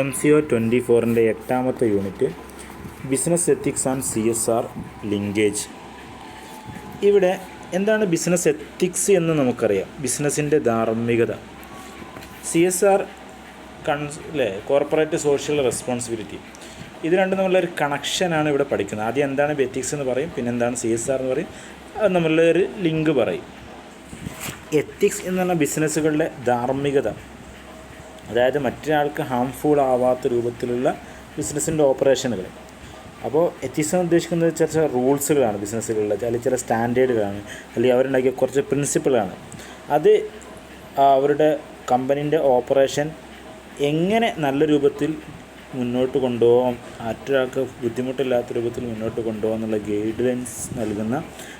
MCO24 8ാമത്തെ unit business ethics and CSR linkage. ഇവിടെ എന്താണ് ബിസിനസ് എത്തിക്സ് എന്ന് നമുക്കറിയാം. ബിസിനസ്സിൻ്റെ ധാർമ്മികത, CSR കോർപ്പറേറ്റ് സോഷ്യൽ റെസ്പോൺസിബിലിറ്റി, ഇത് രണ്ടും തമ്മിലൊരു കണക്ഷനാണ് ഇവിടെ പഠിക്കുന്നത്. ആദ്യം എന്താണ് എത്തിക്സ് എന്ന് പറയും, പിന്നെ എന്താണ് CSR എന്ന് പറയും, അത് നമ്മളുള്ളൊരു ലിങ്ക് പറയും. എത്തിക്സ് എന്ന് പറഞ്ഞാൽ ബിസിനസ്സുകളുടെ ധാർമ്മികത, അതായത് മറ്റൊരാൾക്ക് ഹാംഫുൾ ആവാത്ത രൂപത്തിലുള്ള ബിസിനസ്സിൻ്റെ ഓപ്പറേഷനുകൾ. അപ്പോൾ എത്തിക്സ് എന്ന് ഉദ്ദേശിക്കുന്നത് ചില റൂൾസുകളാണ് ബിസിനസ്സുകളിലെ, അല്ലെങ്കിൽ ചില സ്റ്റാൻഡേർഡുകളാണ്, അല്ലെങ്കിൽ അവരുണ്ടാക്കിയ കുറച്ച് പ്രിൻസിപ്പിളാണ്. അത് അവരുടെ കമ്പനീൻ്റെ ഓപ്പറേഷൻ എങ്ങനെ നല്ല രൂപത്തിൽ മുന്നോട്ട് കൊണ്ടുപോകാം, മറ്റൊരാൾക്ക് ബുദ്ധിമുട്ടില്ലാത്ത രൂപത്തിൽ മുന്നോട്ട് കൊണ്ടുപോകാം എന്നുള്ള ഗൈഡ് ലൈൻസ് നൽകുന്ന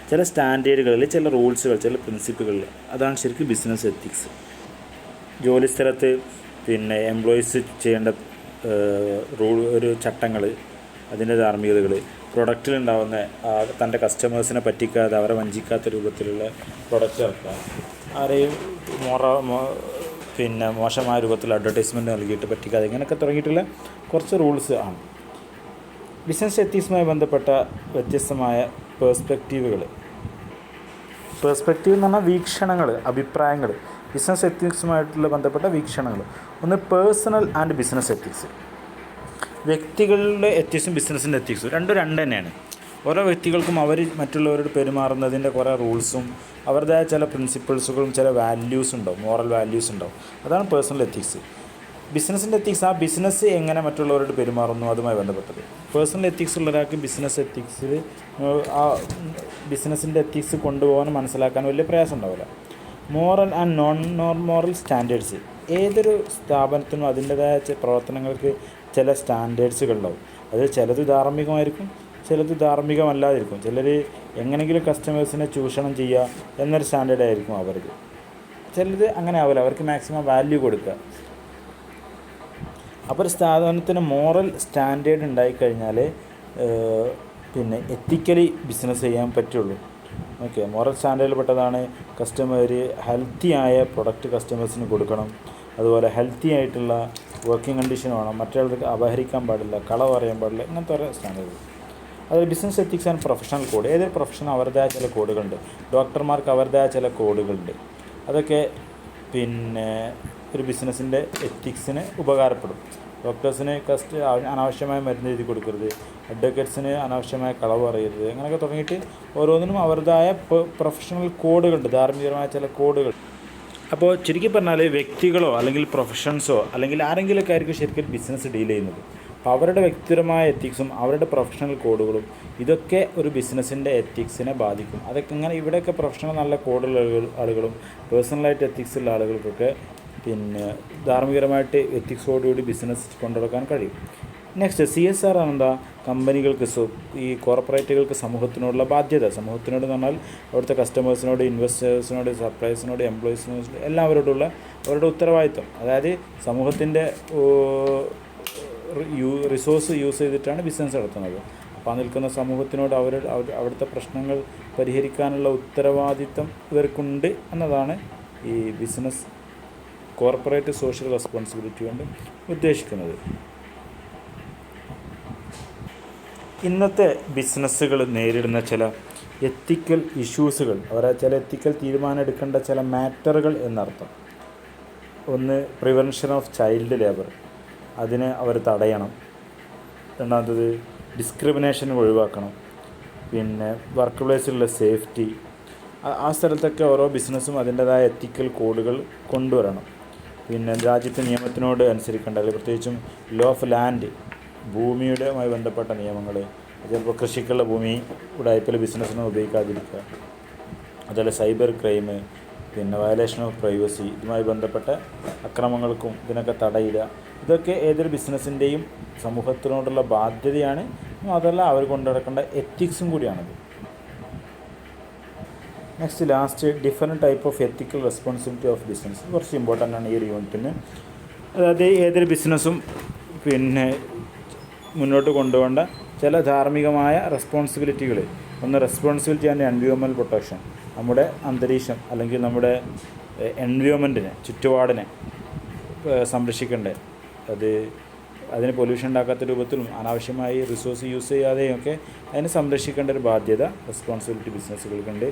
ചില സ്റ്റാൻഡേർഡുകളിൽ, ചില റൂൾസുകൾ, ചില പ്രിൻസിപ്പുകളിൽ, അതാണ് ശരിക്കും ബിസിനസ് എത്തിക്സ്. ജോലിസ്ഥലത്ത് എംപ്ലോയീസ് ചെയ്യേണ്ട ഒരു ചട്ടങ്ങൾ, അതിൻ്റെ ധാർമ്മികതകൾ, പ്രൊഡക്റ്റിലുണ്ടാകുന്ന തൻ്റെ കസ്റ്റമേഴ്സിനെ പറ്റിക്കാതെ അവരെ വഞ്ചിക്കാത്ത രൂപത്തിലുള്ള പ്രൊഡക്റ്റ് ഇറക്കുക, ആരെയും മോശമായ രൂപത്തിൽ അഡ്വർടൈസ്മെൻറ്റ് നൽകിയിട്ട് പറ്റിക്കാതെ, ഇങ്ങനെയൊക്കെ തുടങ്ങിയിട്ടുള്ള കുറച്ച് റൂൾസ് ആണ്. ബിസിനസ് എത്തിക്സുമായി ബന്ധപ്പെട്ട വ്യത്യസ്തമായ പേഴ്സ്പെക്റ്റീവ് എന്ന് പറഞ്ഞാൽ വീക്ഷണങ്ങൾ, അഭിപ്രായങ്ങൾ. ബിസിനസ് എത്തിക്സുമായിട്ടുള്ള ബന്ധപ്പെട്ട വീക്ഷണങ്ങൾ. ഒന്ന് പേഴ്സണൽ ആൻഡ് ബിസിനസ് എത്തിക്സ്. വ്യക്തികളുടെ എത്തിക്സും ബിസിനസ്സിൻ്റെ എത്തിക്സും രണ്ട് തന്നെയാണ്. ഓരോ വ്യക്തികൾക്കും അവർ മറ്റുള്ളവരോട് പെരുമാറുന്നതിൻ്റെ കുറേ റൂൾസും അവരുടേതായ ചില പ്രിൻസിപ്പിൾസുകളും ചില വാല്യൂസ് ഉണ്ടാവും, മോറൽ വാല്യൂസ് ഉണ്ടാവും. അതാണ് പേഴ്സണൽ എത്തിക്സ്. ബിസിനസ്സിൻ്റെ എത്തിക്സ് ആ ബിസിനസ് എങ്ങനെ മറ്റുള്ളവരോട് പെരുമാറുന്നു അതുമായി ബന്ധപ്പെട്ടത്. പേഴ്സണൽ എത്തിക്സ് ഉള്ള ഒരാൾക്ക് ബിസിനസ് എത്തിക്സിൽ ആ ബിസിനസ്സിൻ്റെ എത്തിക്സ് കൊണ്ടുപോകാനും മനസ്സിലാക്കാനും വലിയ പ്രയാസം ഉണ്ടാവില്ല. Moral and non moral standards. ഏതൊരു സ്ഥാപനത്തിനും അതിൻ്റേതായ പ്രവർത്തനങ്ങൾക്ക് ചില സ്റ്റാൻഡേർഡ്സുകളുണ്ടാവും. അത് ചിലത് ധാർമ്മികമായിരിക്കും, ചിലത് ധാർമ്മികമല്ലാതിരിക്കും. ചിലർ എങ്ങനെയെങ്കിലും കസ്റ്റമേഴ്സിനെ ചൂഷണം ചെയ്യുക എന്നൊരു സ്റ്റാൻഡേർഡായിരിക്കും അവർക്ക്. ചിലത് അങ്ങനെ ആവില്ല, അവർക്ക് മാക്സിമം വാല്യൂ കൊടുക്കുക. അപ്പോൾ ഒരു സ്ഥാപനത്തിന് മോറൽ സ്റ്റാൻഡേർഡ് ഉണ്ടായിക്കഴിഞ്ഞാൽ എത്തിക്കലി ബിസിനസ് ചെയ്യാൻ പറ്റുള്ളൂ. ഓക്കെ, മോറൽ സ്റ്റാൻഡേർഡിൽ പെട്ടതാണ് ഹെൽത്തി ആയ പ്രൊഡക്റ്റ് കസ്റ്റമേഴ്സിന് കൊടുക്കണം, അതുപോലെ ഹെൽത്തി ആയിട്ടുള്ള വർക്കിംഗ് കണ്ടീഷൻ വേണം, മറ്റൊരാൾക്ക് അപഹരിക്കാൻ പാടില്ല, കളവ് പറയാൻ പാടില്ല, ഇങ്ങനത്തെ ഓരോ സ്റ്റാൻഡേർഡ്. അതൊരു business ethics and professional code. ഏതൊരു പ്രൊഫഷനും അവരുടേതായ ചില കോഡുകളുണ്ട്. ഡോക്ടർമാർക്ക് അവരുടേതായ ചില കോഡുകളുണ്ട്. അതൊക്കെ ഒരു ബിസിനസ്സിൻ്റെ എത്തിക്സിന് ഉപകാരപ്പെടും. ഡോക്ടേഴ്സിന് അനാവശ്യമായ മരുന്ന് എഴുതി കൊടുക്കരുത്, അഡ്വക്കേറ്റ്സിന് അനാവശ്യമായ കളവ് പറയരുത്, അങ്ങനെയൊക്കെ തുടങ്ങിയിട്ട് ഓരോന്നിനും അവരുടേതായ പ്രൊഫഷണൽ കോഡുകളുണ്ട്, ധാർമ്മികമായ ചില കോഡുകൾ. അപ്പോൾ ചുരുക്കി പറഞ്ഞാൽ വ്യക്തികളോ അല്ലെങ്കിൽ പ്രൊഫഷൻസോ അല്ലെങ്കിൽ ആരെങ്കിലുമൊക്കെ ആയിരിക്കും ശരിക്കും ബിസിനസ് ഡീൽ ചെയ്യുന്നത്. അപ്പോൾ അവരുടെ വ്യക്തിപരമായ എത്തിക്സും അവരുടെ പ്രൊഫഷണൽ കോഡുകളും ഇതൊക്കെ ഒരു ബിസിനസ്സിൻ്റെ എത്തിക്സിനെ ബാധിക്കും. അതൊക്കെ ഇങ്ങനെ ഇവിടെയൊക്കെ പ്രൊഫഷണൽ നല്ല കോഡുള്ള ആളുകളും പേഴ്സണലായിട്ട് എത്തിക്സ് ഉള്ള ആളുകൾക്കൊക്കെ ധാർമ്മികരമായിട്ട് എത്തിക്സോടുകൂടി ബിസിനസ് കൊണ്ടുനടക്കാൻ കഴിയും. Next CSR ആണെന്താ? കമ്പനികൾക്ക്, ഈ കോർപ്പറേറ്റുകൾക്ക് സമൂഹത്തിനോടുള്ള ബാധ്യത. സമൂഹത്തിനോട് എന്ന് പറഞ്ഞാൽ അവിടുത്തെ കസ്റ്റമേഴ്സിനോട്, ഇൻവെസ്റ്റേഴ്സിനോട്, സപ്ലയേഴ്സിനോട്, എംപ്ലോയീസിനോട് എല്ലാവരോടുള്ള അവരുടെ ഉത്തരവാദിത്വം. അതായത് സമൂഹത്തിൻ്റെ റിസോഴ്സ് യൂസ് ചെയ്തിട്ടാണ് ബിസിനസ് നടത്തുന്നത്. അപ്പോൾ ആ നിൽക്കുന്ന സമൂഹത്തിനോട് അവിടുത്തെ പ്രശ്നങ്ങൾ പരിഹരിക്കാനുള്ള ഉത്തരവാദിത്വം ഇവർക്കുണ്ട് എന്നതാണ് ഈ ബിസിനസ് കോർപ്പറേറ്റ് സോഷ്യൽ റെസ്പോൺസിബിലിറ്റി കൊണ്ട് ഉദ്ദേശിക്കുന്നത്. ഇന്നത്തെ ബിസിനസ്സുകൾ നേരിടുന്ന ചില എത്തിക്കൽ ഇഷ്യൂസുകൾ, ചില എത്തിക്കൽ തീരുമാനം എടുക്കേണ്ട ചില മാറ്ററുകൾ എന്നർത്ഥം. ഒന്ന്, പ്രിവെൻഷൻ ഓഫ് ചൈൽഡ് ലേബർ, അതിനെ അവർ തടയണം. രണ്ടാമത്തത്, ഡിസ്ക്രിമിനേഷൻ ഒഴിവാക്കണം. വർക്ക് പ്ലേസിലുള്ള സേഫ്റ്റി, ആ സ്ഥലത്തൊക്കെ ഓരോ ബിസിനസ്സും അതിൻ്റേതായ എത്തിക്കൽ കോഡുകൾ കൊണ്ടുവരണം. രാജ്യത്തെ നിയമത്തിനോട് അനുസരിക്കേണ്ട, പ്രത്യേകിച്ചും ലോ ഓഫ് ലാൻഡ്, ഭൂമിയുടെയുമായി ബന്ധപ്പെട്ട നിയമങ്ങൾ, ചിലപ്പോൾ കൃഷിക്കുള്ള ഭൂമി ഉടായ്പയിൽ ബിസിനസ്സിന് ഉപയോഗിക്കാതിരിക്കുക, അതുപോലെ cyber crime, violation of privacy, ഇതുമായി ബന്ധപ്പെട്ട അക്രമങ്ങൾക്കും ഇതിനൊക്കെ തടയിടുക. ഇതൊക്കെ ഏതൊരു ബിസിനസ്സിൻ്റെയും സമൂഹത്തിനോടുള്ള ബാധ്യതയാണ്. അതല്ല, അവർ കൊണ്ടു നടക്കേണ്ട എത്തിക്സും കൂടിയാണത്. Next, last, different type of ethical responsibility of business. കുറച്ച് ഇമ്പോർട്ടൻ്റ് ആണ് ഈ ഒരു യൂണിറ്റിന്. അതായത് ഏതൊരു ബിസിനസ്സും മുന്നോട്ട് കൊണ്ടുപോകേണ്ട ചില ധാർമ്മികമായ റെസ്പോൺസിബിലിറ്റികൾ. ഒന്ന്, റെസ്പോൺസിബിലിറ്റി ആൻഡ് എൻവയോൺമെൻറ്റൽ പ്രൊട്ടക്ഷൻ. നമ്മുടെ അന്തരീക്ഷം അല്ലെങ്കിൽ നമ്മുടെ എൻവയോൺമെൻറ്റിനെ, ചുറ്റുപാടിനെ സംരക്ഷിക്കേണ്ടത്. അത് അതിന് പൊല്യൂഷൻ ഉണ്ടാക്കാത്ത രൂപത്തിലും അനാവശ്യമായി റിസോഴ്സ് യൂസ് ചെയ്യാതെയും ഒക്കെ അതിനെ സംരക്ഷിക്കേണ്ട ഒരു ബാധ്യത റെസ്പോൺസിബിലിറ്റി ബിസിനസ്സുകൾക്കുണ്ട്.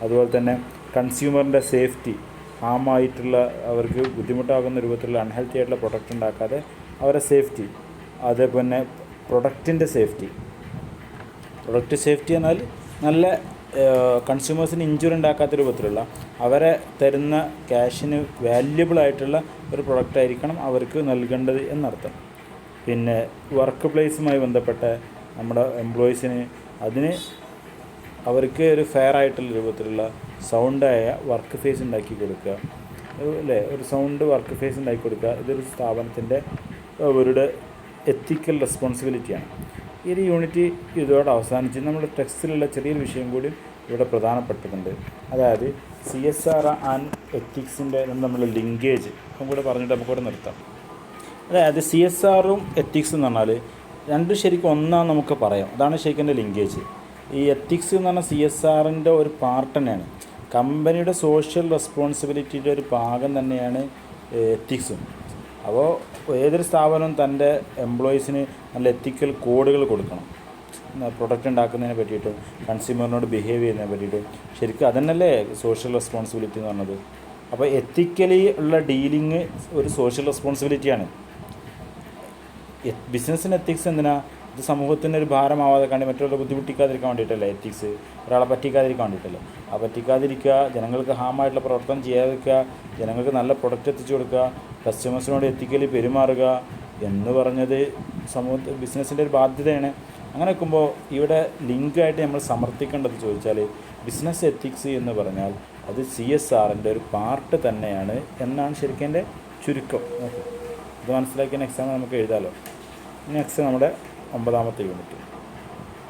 അതുപോലെ തന്നെ കൺസ്യൂമറിൻ്റെ സേഫ്റ്റി, ഹാമായിട്ടുള്ള അവർക്ക് ബുദ്ധിമുട്ടാകുന്ന രൂപത്തിലുള്ള അൺഹെൽത്തി ആയിട്ടുള്ള പ്രൊഡക്റ്റ് ഉണ്ടാക്കാതെ അവരെ സേഫ്റ്റി, അതേപോലെ പ്രൊഡക്റ്റിൻ്റെ സേഫ്റ്റി. പ്രൊഡക്റ്റ് സേഫ്റ്റി എന്നാൽ നല്ല കൺസ്യൂമേഴ്സിന് ഇഞ്ചുറി ഉണ്ടാക്കാത്ത രൂപത്തിലുള്ള അവരെ തരുന്ന ക്യാഷിന് വാല്യുബിൾ ആയിട്ടുള്ള ഒരു പ്രൊഡക്റ്റ് ആയിരിക്കണം അവർക്ക് നൽകേണ്ടത് എന്നർത്ഥം. പിന്നെ വർക്ക് പ്ലേസുമായി ബന്ധപ്പെട്ട നമ്മുടെ എംപ്ലോയീസിന് അതിന് അവർക്ക് ഒരു ഫെയർ ആയിട്ടുള്ള രൂപത്തിലുള്ള സൗണ്ടായ വർക്ക് ഫേസ് ഉണ്ടാക്കി കൊടുക്കുക, അല്ലേ, ഒരു സൗണ്ട് വർക്ക് ഫേസ് ഉണ്ടാക്കി കൊടുക്കുക. ഇതൊരു സ്ഥാപനത്തിൻ്റെ അവരുടെ എത്തിക്കൽ റെസ്പോൺസിബിലിറ്റിയാണ്. ഈ ഒരു യൂണിറ്റ് ഇതോടെ അവസാനിച്ച് നമ്മുടെ ടെക്സ്റ്റിലുള്ള ചെറിയൊരു വിഷയം കൂടി ഇവിടെ പ്രധാനപ്പെട്ടതുണ്ട്. അതായത് CSR ആൻഡ് എത്തിക്സിൻ്റെ നമ്മൾ ലിങ്കേജ് കൂടെ പറഞ്ഞിട്ട് നമുക്കിവിടെ നിർത്താം. അതായത് CSRും എത്തിക്സും എന്ന് പറഞ്ഞാൽ രണ്ടും ശരിക്കും ഒന്നാന്ന് നമുക്ക് പറയാം. അതാണ് ശരിക്കും എൻ്റെ ലിങ്കേജ്. ഈ എത്തിക്സ് എന്ന് പറഞ്ഞാൽ CSRൻ്റെ ഒരു പാർട്ട് തന്നെയാണ്. കമ്പനിയുടെ സോഷ്യൽ റെസ്പോൺസിബിലിറ്റിയുടെ ഒരു ഭാഗം തന്നെയാണ് എത്തിക്സും. അപ്പോൾ ഏതൊരു സ്ഥാപനവും തൻ്റെ എംപ്ലോയീസിന് നല്ല എത്തിക്കൽ കോഡുകൾ കൊടുക്കണം. പ്രൊഡക്റ്റ് ഉണ്ടാക്കുന്നതിനെ പറ്റിയിട്ടും കൺസ്യൂമറിനോട് ബിഹേവ് ചെയ്യുന്നതിനെ പറ്റിയിട്ടും ശരിക്കും അതന്നല്ലേ സോഷ്യൽ റെസ്പോൺസിബിലിറ്റി എന്ന് പറഞ്ഞത്. അപ്പോൾ എത്തിക്കലി ഉള്ള ഡീലിങ് ഒരു സോഷ്യൽ റെസ്പോൺസിബിലിറ്റിയാണ്. ബിസിനസ്സിന് എത്തിക്സ് എന്തിനാ? ഇത് സമൂഹത്തിന് ഒരു ഭാരമാവാതെ കണ്ടി മറ്റുള്ള ബുദ്ധിമുട്ടിക്കാതിരിക്കാൻ വേണ്ടിയിട്ടല്ലേ എത്തിക്സ്, ഒരാളെ പറ്റിക്കാതിരിക്കാൻ വേണ്ടിയിട്ടല്ലേ. ആ പറ്റിക്കാതിരിക്കുക, ജനങ്ങൾക്ക് ഹാമായിട്ടുള്ള പ്രവർത്തനം ചെയ്യാതിരിക്കുക, ജനങ്ങൾക്ക് നല്ല പ്രൊഡക്റ്റ് എത്തിച്ചു കൊടുക്കുക, കസ്റ്റമേഴ്സിനോട് എത്തിക്കലി പെരുമാറുക എന്ന് പറഞ്ഞത് ബിസിനസ്സിൻ്റെ ഒരു ബാധ്യതയാണ്. അങ്ങനെ വെക്കുമ്പോൾ ഇവിടെ ലിങ്കായിട്ട് നമ്മൾ സമർത്ഥിക്കേണ്ടത് ചോദിച്ചാൽ ബിസിനസ് എത്തിക്സ് എന്ന് പറഞ്ഞാൽ അത് CSRൻ്റെ ഒരു പാർട്ട് തന്നെയാണ് എന്നാണ് ശരിക്കും എൻ്റെ ചുരുക്കം. ഇത് മനസ്സിലാക്കിയ എക്സാം നമുക്ക് എഴുതാമല്ലോ. നെക്സ്റ്റ് നമ്മുടെ 9ാമത്തെ യൂണിറ്റ്.